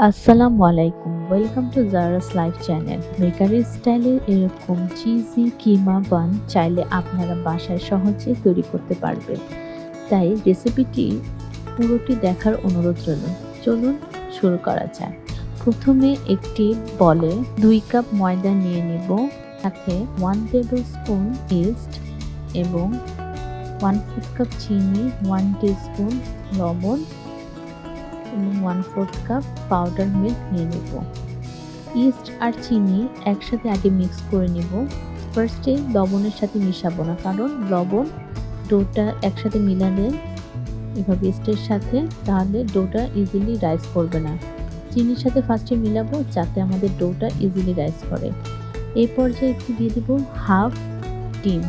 আসসালামু আলাইকুম, welcome to Jara's life channel. Bakery স্টাইলের এরকম চিজি কিমা বান চাইলে আপনারা বাসায় সহজে তৈরি করতে পারবেন। তাই রেসিপিটি পুরোটি দেখার অনুরোধ রইল। চলুন শুরু করা যাক। প্রথমে একটি বলে 2 কাপ ময়দা নিয়ে নিব, সাথে 1 টেবিল স্পুন ইস্ট এবং 1/4 কাপ চিনি, 1 টিস্পুন লবণ এবং 1/4 কাপ পাউডার মিল্ক নিয়ে নেব। ইস্ট আর চিনি একসাথে আগে মিক্স করে নিব। ফার্স্টে লবণের সাথে মিশাবো না, কারণ লবণ ডোটা একসাথে মিলালে এভাবে ইস্টের সাথে, তাহলে ডোটা ইজিলি রাইস করবে না। চিনির সাথে ফার্স্টে মিলাবো যাতে আমাদের ডোটা ইজিলি রাইস করে। এই পর্যায়ে একটু দিয়ে দিব হাফ ডিম।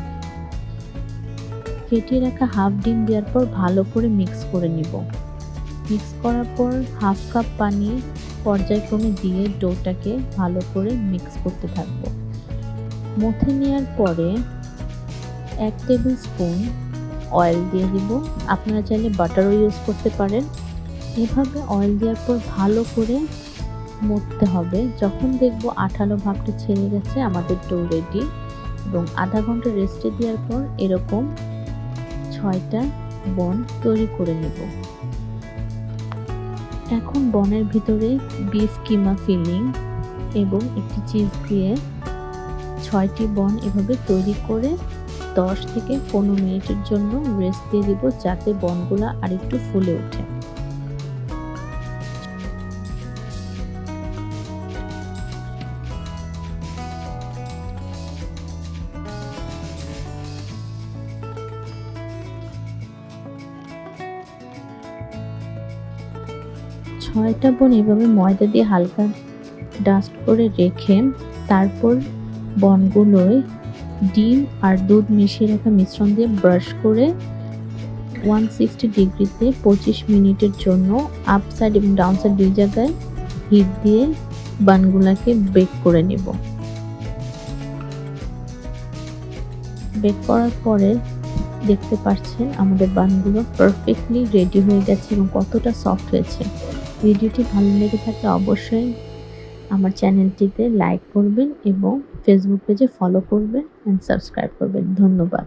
ফেটিয়ে রাখা হাফ ডিম দেওয়ার পর ভালো করে মিক্স করে নিব। মিক্স করার পর হাফ কাপ পানি পর্যায়ক্রমে দিয়ে ডোটাকে ভালো করে মিক্স করতে থাকবো। মথে নেওয়ার পরে 1 টেবিল স্পুন অয়েল দিয়ে দিব। আপনারা চাইলে বাটারও ইউজ করতে পারেন। এভাবে অয়েল দেওয়ার পর ভালো করে মথতে হবে। যখন দেখবো আঠালো ভাবটা ছেড়ে গেছে, আমাদের ডো রেডি। এবং আধা ঘন্টা রেস্টে দেওয়ার পর এরকম 6টা বন তৈরি করে নেব। এখন বনের ভিতরে বিফ কিমা ফিলিং এবং একটি চিজ দিয়ে 6টি বন এভাবে তৈরি করে 10 থেকে 15 মিনিটের জন্য রেস্ট দিয়ে দিব, যাতে বনগুলো আরেকটু ফুলে ওঠে। ছয়টা বন এভাবে ময়দা দিয়ে হালকা ডাস্ট করে রেখে তারপর বনগুলোয় ডিম আর দুধ মিশিয়ে রাখা মিশ্রণ দিয়ে ব্রাশ করে 160 ডিগ্রিতে 25 মিনিটের জন্য আপ সাইড এবং ডাউন সাইড দুই জায়গায় হিট দিয়ে বানগুলাকে বেক করে নেব। বেক করার পরে দেখতে পাচ্ছেন আমাদের বানগুলো পারফেক্টলি রেডি হয়ে গেছে এবং কতটা সফট হয়েছে। ভিডিওটি ভালো লেগে থাকলে অবশ্যই আমার চ্যানেলটিতে লাইক করবেন এবং ফেসবুক পেজে ফলো করবেন এন্ড সাবস্ক্রাইব করবেন। ধন্যবাদ।